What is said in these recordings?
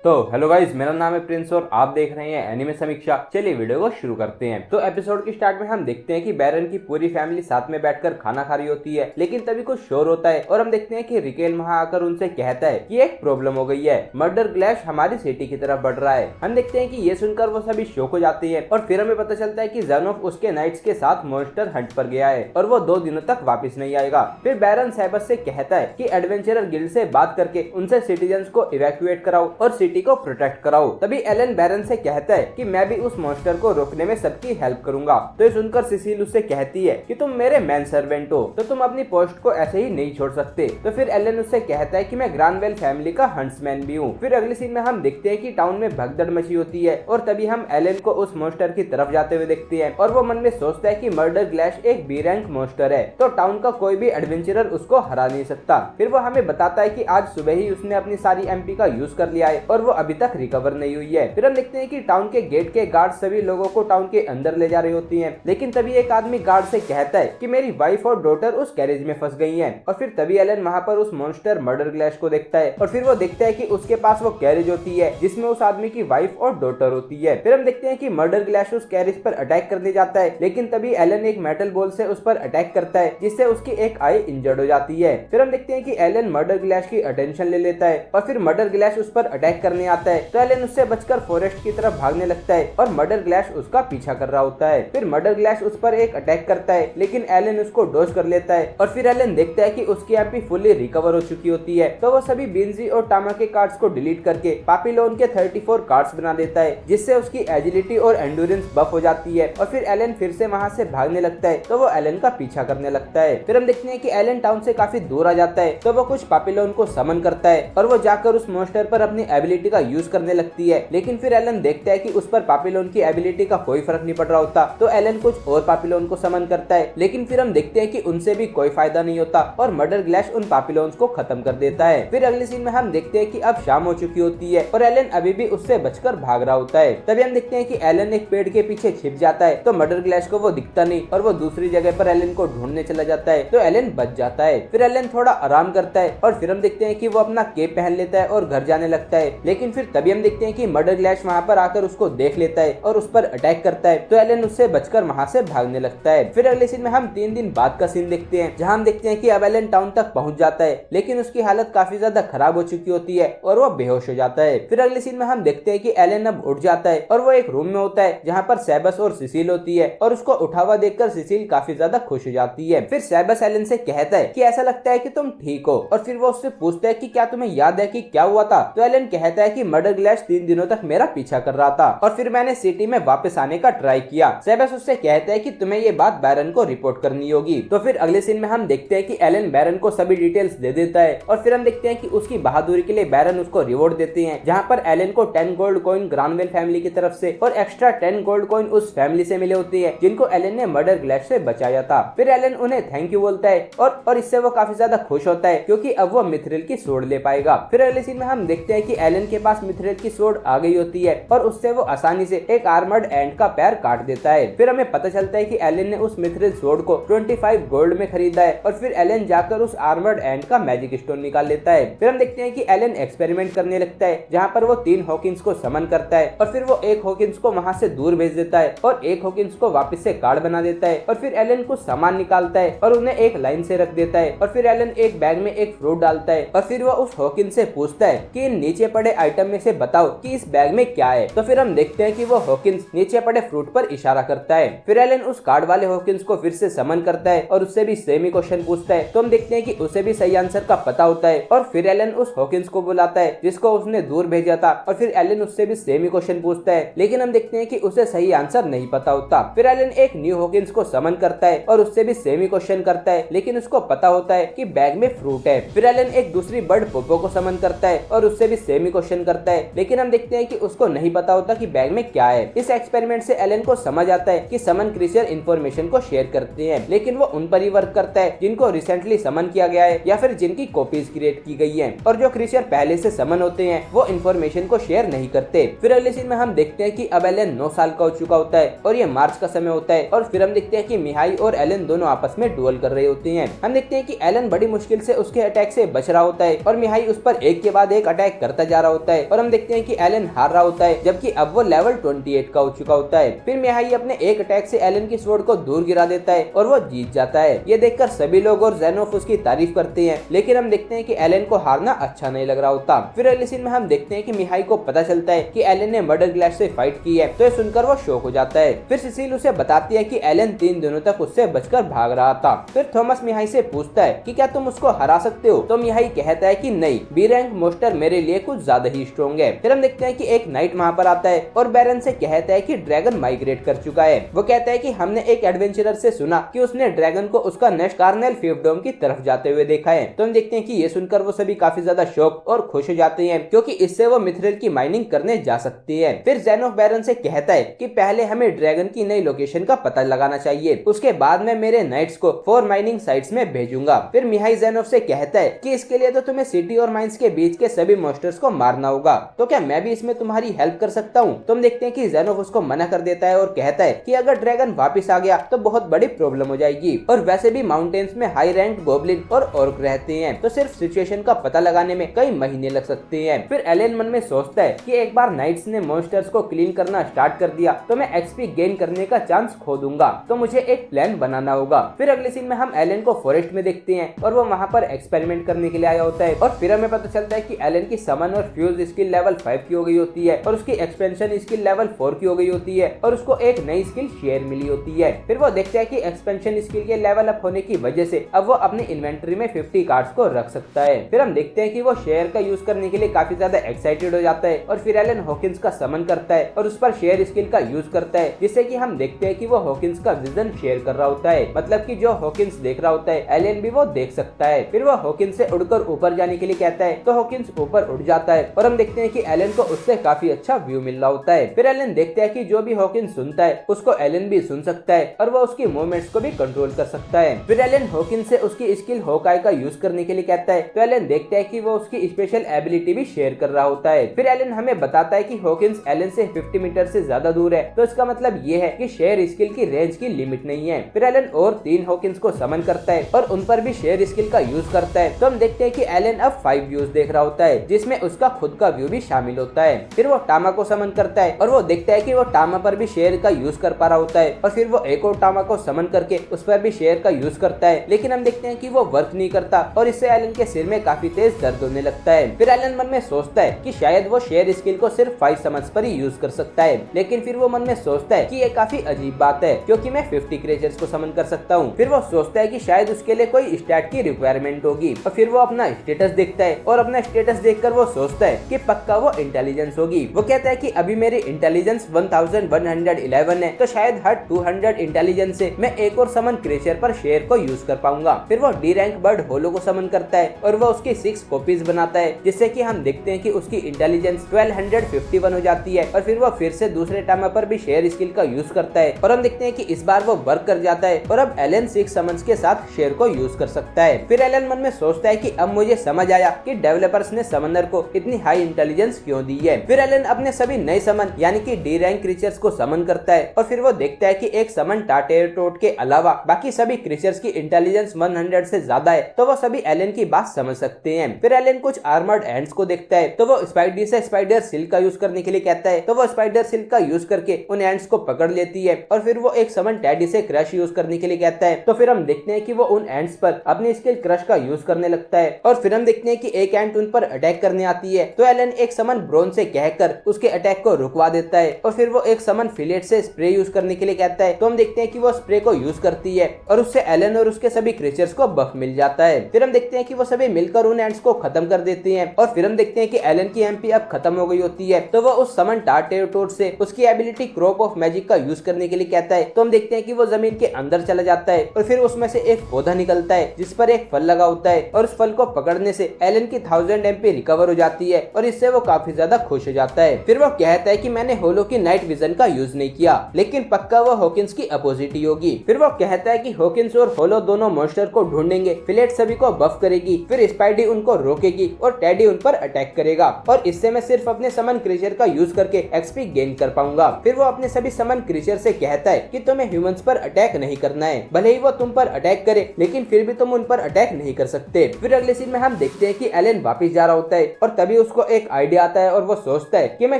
तो hello guys, मेरा नाम है प्रिंस और आप देख रहे हैं एनिमे समीक्षा। चलिए वीडियो को शुरू करते हैं। तो एपिसोड की स्टार्ट में हम देखते हैं कि बैरन की पूरी फैमिली साथ में बैठकर खाना खा रही होती है, लेकिन तभी कुछ शोर होता है और हम देखते हैं कि रिकेल वहां आकर उनसे कहता है कि एक प्रॉब्लम हो गई है, मर्डर ग्लैश हमारी सिटी की तरफ बढ़ रहा है। हम देखते हैं कि ये सुनकर वो सभी शॉक हो जाते हैं और फिर हमें पता चलता है कि ज़ेनोफ उसके नाइट्स के साथ मॉन्स्टर हंट पर गया है और वो 2 दिनों तक वापस नहीं आएगा। फिर बैरन सैबस से कहता है कि एडवेंचरर गिल्ड से बात करके उनसे सिटीजन्स को इवैक्यूएट कराओ और सिटी को प्रोटेक्ट कराओ। तभी एलन बैरन से कहता है कि मैं भी उस मॉन्स्टर को रोकने में सबकी हेल्प करूंगा। तो ये सुनकर सिसिल उससे कहती है कि तुम मेरे मैन सर्वेंट हो, तो तुम अपनी पोस्ट को ऐसे ही नहीं छोड़ सकते। तो फिर एलन उससे कहता है कि मैं ग्रानवेल फैमिली का हंट्समैन भी हूँ। फिर अगले सीन में हम देखते हैं कि टाउन में भगदड़ मची होती है और तभी हम एलन को उस मॉन्स्टर की तरफ जाते हुए देखते हैं और वो मन में सोचता है कि मर्डर ग्लैश एक बी रैंक मॉन्स्टर है, तो टाउन का कोई भी एडवेंचरर उसको हरा नहीं सकता। फिर वो हमें बताता है कि आज सुबह ही उसने अपनी सारी एमपी का यूज कर लिया है और वो अभी तक रिकवर नहीं हुई है। फिर हम देखते हैं कि टाउन के गेट के गार्ड सभी लोगों को टाउन के अंदर ले जा रही होती हैं, लेकिन तभी एक आदमी गार्ड से कहता है कि मेरी वाइफ और डॉटर उस कैरेज में फंस गई हैं। और फिर तभी एलन वहां पर उस मॉन्स्टर मर्डर ग्लैश को देखता है और फिर वो देखता है कि उसके पास वो कैरेज होती है जिसमें उस आदमी की वाइफ और डॉटर होती है। फिर हम देखते हैं कि मर्डर ग्लैश उस कैरेज पर अटैक करने जाता है, लेकिन तभी एलन एक मेटल बॉल से उस पर अटैक करता है जिससे उसकी एक आई इंजर्ड हो जाती है। फिर हम देखते हैं कि एलन मर्डर ग्लैश की अटेंशन ले लेता है और फिर मर्डर ग्लैश उस पर अटैक करने आता है, तो एलन उससे बचकर फॉरेस्ट की तरफ भागने लगता है और मर्डर ग्लैश उसका पीछा कर रहा होता है। फिर मर्डर ग्लैश उस पर एक अटैक करता है, लेकिन एलन उसको डॉज कर लेता है और फिर एलन देखता है कि उसकी एमपी फुल्ली रिकवर हो चुकी होती है। तो वो सभी बिंजी और टामा के कार्ड्स को डिलीट करके पापीलोन के 34 कार्ड्स बना देता है, जिससे उसकी एजिलिटी और एंडोरेंस बफ हो जाती है और फिर एलन फिर से वहां से भागने लगता है, तो वो एलन का पीछा करने लगता है। फिर हम देखते हैं कि एलन टाउन से काफी दूर आ जाता है, तो वो कुछ पापीलोन को समन करता है और वो जाकर उस मॉन्स्टर पर अपनी एबिलिटी का यूज करने लगती है, लेकिन फिर एलन देखता है कि उस पर पापीलोन की एबिलिटी का कोई फर्क नहीं पड़ रहा होता। तो एलन कुछ और पापीलोन को समन करता है, लेकिन फिर हम देखते हैं कि उनसे भी कोई फायदा नहीं होता और मर्डर ग्लैश उन पापीलोन्स को खत्म कर देता है। फिर अगले सीन में हम देखते हैं कि अब शाम हो चुकी होती है और एलन अभी भी उससे बचकर भाग रहा होता है। तभी हम देखते हैं कि एलन एक पेड़ के पीछे छिप जाता है, तो मर्डर ग्लैश को वो दिखता नहीं और वो दूसरी जगह पर एलन को ढूंढने चला जाता है, तो एलन बच जाता है। फिर एलन थोड़ा आराम करता है और फिर हम देखते हैं कि वो अपना केप पहन लेता है और घर जाने लगता है, लेकिन फिर तभी हम देखते हैं कि मर्डर ग्लैश वहाँ पर आकर उसको देख लेता है और उस पर अटैक करता है, तो एलन उससे बचकर वहाँ से भागने लगता है। फिर अगले सीन में हम 3 दिन बाद का सीन देखते हैं, जहाँ हम देखते हैं कि अब एलन टाउन तक पहुंच जाता है, लेकिन उसकी हालत काफी ज्यादा खराब हो चुकी होती है और वो बेहोश हो जाता है। फिर अगले सीन में हम देखते हैं कि एलन अब उठ जाता है और वो एक रूम में होता है जहाँ पर सैबस और सिसिल होती है और उसको उठा हुआ देखकर सिसिल काफी ज्यादा खुश हो जाती है। फिर सैबस एलन से कहता है कि ऐसा लगता है कि तुम ठीक हो और फिर वो उससे पूछता है कि क्या तुम्हें याद है कि क्या हुआ था। तो एलन कहता है कि मर्डर ग्लैश 3 दिनों तक मेरा पीछा कर रहा था और फिर मैंने सिटी में वापस आने का ट्राई किया। सैबस उससे कहता है कि तुम्हें ये बात बैरन को रिपोर्ट करनी होगी। तो फिर अगले सीन में हम देखते हैं कि एलन बैरन को सभी डिटेल्स दे देता है और फिर हम देखते हैं कि उसकी बहादुरी के लिए बैरन उसको रिवॉर्ड देते हैं, जहाँ पर एलन को 10 गोल्ड कॉइन ग्रानवेल फैमिली की तरफ से और एक्स्ट्रा 10 गोल्ड कॉइन उस फैमिली से मिले होते हैं जिनको एलन ने मर्डर ग्लैश से बचाया था। फिर एलन उन्हें थैंक यू बोलता है और इससे वो काफी ज्यादा खुश होता है क्योंकि अब वो मिथ्रिल की सोड ले पाएगा। फिर अगले सीन में हम देखते हैं कि एलन के पास मिथ्रिल की सोड आ गई होती है और उससे वो आसानी से एक आर्मर्ड एंट का पैर काट देता है। फिर हमें पता चलता है कि एलन ने उस मिथ्रिल सोड को 25 गोल्ड में खरीदा है और फिर एलन जाकर उस आर्मर्ड एंट का मैजिक स्टोन निकाल लेता है। फिर हम देखते हैं कि एलन एक्सपेरिमेंट करने लगता है, जहाँ पर वो 3 हॉकिंस को समन करता है और फिर वो एक हॉकिंस को वहां से दूर भेज देता है और एक हॉकिंस को वापस से कार्ड बना देता है और फिर एलन कुछ सामान निकालता है और उन्हें एक लाइन से रख देता है और फिर एलन एक बैग में एक फ्रूट डालता है और फिर वो उस हॉकिंस से पूछता है कि इन नीचे पड़े आइटम में से बताओ कि इस बैग में क्या है। तो फिर हम देखते हैं कि वो हॉकिंस नीचे पड़े फ्रूट पर इशारा करता है। फिर एलन उस कार्ड वाले हॉकिंस को फिर से समन करता है और उससे भी सेम ही क्वेश्चन पूछता है, तो हम देखते हैं कि उसे भी सही आंसर का पता होता है और फिर एलन उस हॉकिंस को बुलाता है जिसको उसने दूर भेजा था और फिर एलन उससे भी सेम ही क्वेश्चन पूछता है, लेकिन हम देखते हैं कि उसे सही आंसर नहीं पता होता। फिर एलन एक न्यू हॉकिंस को समन करता है और उससे भी सेम ही क्वेश्चन करता है, लेकिन उसको पता होता है कि बैग में फ्रूट है। फिर एलन एक दूसरी बर्ड पोपो को समन करता है और उससे भी सेम ही क्वेश्चन करता है, लेकिन हम देखते हैं कि उसको नहीं पता होता कि बैग में क्या है। इस एक्सपेरिमेंट से एलन को समझ आता है कि समन क्रीचर इंफॉर्मेशन को शेयर करते हैं, लेकिन वो उन पर ही वर्क करता है जिनको रिसेंटली समन किया गया है या फिर जिनकी कॉपीज क्रिएट की गई है, और जो क्रीचर पहले से समन होते हैं वो इंफॉर्मेशन को शेयर नहीं करते। फिर अगले सीन में हम देखते हैं कि अब एलन 9 साल का हो चुका होता है और ये मार्च का समय होता है और फिर हम देखते हैं कि मिहाई और एलन दोनों आपस में डुएल कर रहे होते हैं। हम देखते हैं कि एलन बड़ी मुश्किल से उसके अटैक से बच रहा होता है और मिहाई उस पर एक के बाद एक अटैक करता जा रहा रहा होता है और हम देखते हैं कि एलन हार रहा होता है, जबकि अब वो लेवल 28 का हो चुका होता है। फिर मिहाई अपने एक अटैक से एलन की स्वॉर्ड को दूर गिरा देता है और वो जीत जाता है। ये देखकर सभी लोग और ज़ेनोफ उसकी तारीफ करते हैं, लेकिन हम देखते हैं कि एलन को हारना अच्छा नहीं लग रहा होता। फिर अगले सीन में हम देखते हैं कि मिहाई को पता चलता है कि एलन ने मर्डर ग्लैश से फाइट की है, तो ये सुनकर वो शॉक हो जाता है। फिर सिसिल उसे बताती है कि एलन 3 दिनों तक उससे बचकर भाग रहा था। फिर थॉमस मिहाई से पूछता है कि क्या तुम उसको हरा सकते हो, तो मिहाई कहता है कि नहीं, बी रैंक मोस्टर मेरे लिए कुछ ज्यादा ही स्ट्रॉन्ग है। फिर हम देखते हैं कि एक नाइट वहाँ पर आता है और बैरन से कहता है कि ड्रैगन माइग्रेट कर चुका है। वो कहता है कि हमने एक एडवेंचरर से सुना कि उसने ड्रैगन को उसका नेक्स्ट कार्नेल फिफ्डोम की तरफ जाते हुए देखा है। तो हम देखते हैं कि ये सुनकर वो सभी काफी ज्यादा शॉक और खुश हो जाते हैं, क्योंकि इससे वो मिथरिल की माइनिंग करने जा सकती है। फिर ज़ेनोफ बैरन से कहता है कि पहले हमें ड्रैगन की नई लोकेशन का पता लगाना चाहिए, उसके बाद मैं मेरे नाइट्स को 4 माइनिंग साइट्स में भेजूंगा। फिर मिहाई ज़ेनोफ से कहता है कि इसके लिए तो तुम्हें सिटी और माइंस के बीच के सभी मॉन्स्टर्स को मारना होगा, तो क्या मैं भी इसमें तुम्हारी हेल्प कर सकता हूँ। तो हम देखते हैं कि ज़ेनोफ उसको मना कर देता है और कहता है कि अगर ड्रैगन वापस आ गया तो बहुत बड़ी प्रॉब्लम हो जाएगी, और वैसे भी माउंटेन्स में हाई रैंक गोब्लिन और ऑर्क रहते हैं, तो सिर्फ सिचुएशन का पता लगाने में कई महीने लग सकते हैं। फिर एलन मन में सोचता है कि एक बार नाइट्स ने मॉन्स्टर्स को क्लीन करना स्टार्ट कर दिया तो मैं एक्सपी गेन करने का चांस खो दूंगा, तो मुझे एक प्लान बनाना होगा। फिर अगले सीन में हम एलन को फॉरेस्ट में देखते हैं और वो वहाँ पर एक्सपेरिमेंट करने के लिए आया होता है, और फिर हमें पता चलता है कि एलन की समन और फ्यूज स्किल लेवल 5 की हो गई होती है और उसकी एक्सपेंशन स्किल लेवल 4 की हो गई होती है और उसको एक नई स्किल शेयर मिली होती है। फिर वो देखता है कि एक्सपेंशन स्किल के लेवल अप होने की वजह से अब वो अपनी इन्वेंटरी में 50 कार्ड्स को रख सकता है। फिर हम देखते हैं कि वो शेयर का यूज करने के लिए काफी ज्यादा एक्साइटेड हो जाता है और फिर एलन हॉकिंस का समन करता है और उस पर शेयर स्किल का यूज करता है, जिससे कि हम देखते हैं कि वो हॉकिंस का विजन शेयर कर रहा होता है, मतलब कि जो हॉकिंस देख रहा होता है एलन भी वो देख सकता है। फिर वो हॉकिंस से उड़कर ऊपर जाने के लिए कहता है, तो हॉकिंस ऊपर उड़ जाता है और हम देखते हैं कि एलन को उससे काफी अच्छा व्यू मिल रहा होता है। फिर एलन देखता है कि जो भी हॉकिंस सुनता है उसको एलन भी सुन सकता है और वो उसकी मूवमेंट्स को भी कंट्रोल कर सकता है। फिर एलन हॉकिंस से उसकी स्किल हॉकाई का यूज करने के लिए कहता है, तो एलन देखता है कि वो उसकी स्पेशल एबिलिटी भी शेयर कर रहा होता है। फिर एलन हमें बताता है कि हॉकिंस एलन से 50 मीटर से ज्यादा दूर है, तो इसका मतलब ये है कि शेयर स्किल की रेंज की लिमिट नहीं है। फिर एलन और 3 हॉकिंस को समन करता है और उन पर भी शेयर स्किल का यूज करता है, तो हम देखते हैं कि एलन अब 5 व्यूज देख रहा होता है, जिसमें उसका खुद का व्यू भी शामिल होता है। फिर वो टामा को समन करता है और वो देखता है कि वो टामा पर भी शेयर का यूज कर पा रहा होता है, और फिर वो एक और टामा को समन करके उस पर भी शेयर का यूज करता है, लेकिन हम देखते हैं कि वो वर्क नहीं करता और इससे एलन के सिर में काफी तेज दर्द होने लगता है। फिर एलन मन में सोचता है कि शायद वो शेयर स्किल को सिर्फ 5 समन्स पर ही यूज कर सकता है, लेकिन फिर वो मन में सोचता है कि ये काफी अजीब बात है क्योंकि मैं 50 क्रिएचर्स को समन कर सकता हूँ। फिर वो सोचता है कि शायद उसके लिए कोई स्टैट की रिक्वायरमेंट होगी, और फिर वो अपना स्टेटस देखता है और अपना स्टेटस देखकर वो सोचता है कि पक्का वो इंटेलिजेंस होगी। वो कहता है कि अभी मेरी इंटेलिजेंस 1111 है, तो शायद हर 200 इंटेलिजेंस से मैं एक और समन क्रिएचर पर शेयर को यूज कर पाऊंगा। फिर वो डी रैंक बर्ड होलो को समन करता है और वो उसकी 6 कॉपीज बनाता है, जिससे कि हम देखते हैं कि उसकी इंटेलिजेंस 1251 हो जाती है, और फिर वो फिर से दूसरे टाइम पर भी शेयर स्किल का यूज करता है और हम देखते हैं कि इस बार वो वर्क कर जाता है और अब एलन 6 समन्स के साथ शेयर को यूज कर सकता है। फिर एलन मन में सोचता है कि अब मुझे समझ आया कि डेवलपर्स ने समनर को इतनी हाई इंटेलिजेंस क्यों दी है। फिर एलन अपने सभी नए समन यानी कि डी रैंक क्रीचर्स को समन करता है और फिर वो देखता है कि एक समन टाटेरटोट के अलावा बाकी सभी क्रीचर्स की इंटेलिजेंस 100 से ज्यादा है, तो वो सभी एलन की बात समझ सकते हैं। फिर एलन कुछ आर्मर्ड एंड्स को देखता है, तो वो स्पाइडी से स्पाइडर सिल्क का यूज करने के लिए कहता है, तो वो स्पाइडर सिल्क का यूज करके उन एंड्स को पकड़ लेती है, और फिर वो एक समन टैडी से क्रश यूज करने के लिए कहता है, तो फिर हम देखते हैं कि वो उन एंड्स पर अपनी स्किल क्रश का यूज करने लगता है, और फिर हम देखते हैं कि एक एंट उन पर अटैक करने आती है, तो एलन एक समन ब्रोन से कहकर उसके अटैक को रुकवा देता है, और फिर वो एक समन फिलेट से स्प्रे यूज करने के लिए कहता है, तो हम देखते हैं कि वो स्प्रे को यूज करती है और उससे एलन और उसके सभी क्रीचर्स को बफ मिल जाता है। फिर हम देखते हैं कि वो सभी मिलकर उन एंट्स को खत्म कर देते हैं, और फिर हम देखते हैं कि एलन की एमपी अब खत्म हो गई होती है, तो वो उस समन टाटेरटोट से उसकी एबिलिटी क्रॉप ऑफ मैजिक का यूज करने के लिए कहता है, तो हम देखते हैं कि वो जमीन के अंदर चला जाता है और फिर उसमें से एक पौधा निकलता है जिस पर एक फल लगा होता है, और उस फल को पकड़ने से एलन की 1000 एमपी रिकवर हो जाती है और इससे वो काफी ज्यादा खुश हो जाता है। फिर वो कहता है कि मैंने होलो की नाइट विजन का यूज नहीं किया, लेकिन पक्का वो हॉकिंस की अपोजिट ही होगी। फिर वो कहता है कि हॉकिंस और होलो दोनों मॉन्स्टर को ढूंढेंगे, फिलेट सभी को बफ करेगी, फिर स्पाइडी उनको रोकेगी और टेडी उन पर अटैक करेगा, और इससे मैं सिर्फ अपने समन क्रीचर का यूज करके एक्सपी गेन कर पाऊंगा। फिर वो अपने सभी समन क्रीचर से कहता है कि तुम्हें ह्यूमंस पर अटैक नहीं करना है, भले ही वो तुम पर अटैक करे लेकिन फिर भी तुम उन पर अटैक नहीं कर सकते। फिर अगले सीन में हम देखते हैं कि एलन वापस जा रहा होता है और तभी उसको एक आइडिया आता है और वो सोचता है कि मैं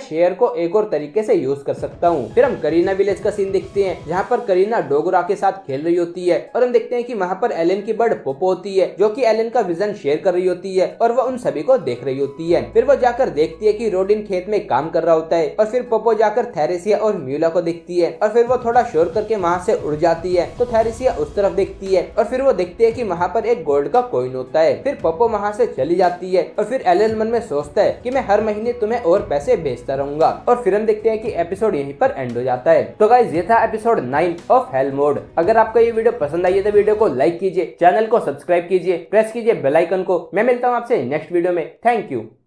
शेयर को एक और तरीके से यूज कर सकता हूँ। फिर हम करीना विलेज का सीन देखते हैं जहाँ पर करीना डोगरा के साथ खेल रही होती है और हम देखते हैं कि वहाँ पर एलन की बर्ड पोपो होती है जो कि एलन का विजन शेयर कर रही होती है और वो उन सभी को देख रही होती है। फिर वो जाकर देखती है कि रोडिन खेत में काम कर रहा होता है और फिर पोपो जाकर थेरेसिया और म्यूला को देखती है और फिर वो थोड़ा शोर करके वहाँ से उड़ जाती है तो थेरेसिया उस तरफ देखती है और फिर वो देखती है कि वहाँ पर एक गोल्ड का कॉइन होता है। फिर पोपो वहाँ से चली जाती है और फिर एलन मन में सोचता है कि मैं हर महीने तुम्हें और पैसे भेजता रहूंगा और फिर हम देखते हैं कि एपिसोड यहीं पर एंड हो जाता है। तो गाइस ये था एपिसोड 9 ऑफ हेल मोड। अगर आपको ये वीडियो पसंद आई है तो वीडियो को लाइक कीजिए, चैनल को सब्सक्राइब कीजिए, प्रेस कीजिए बेल आइकन को। मैं मिलता हूँ आपसे नेक्स्ट वीडियो में। Thank you.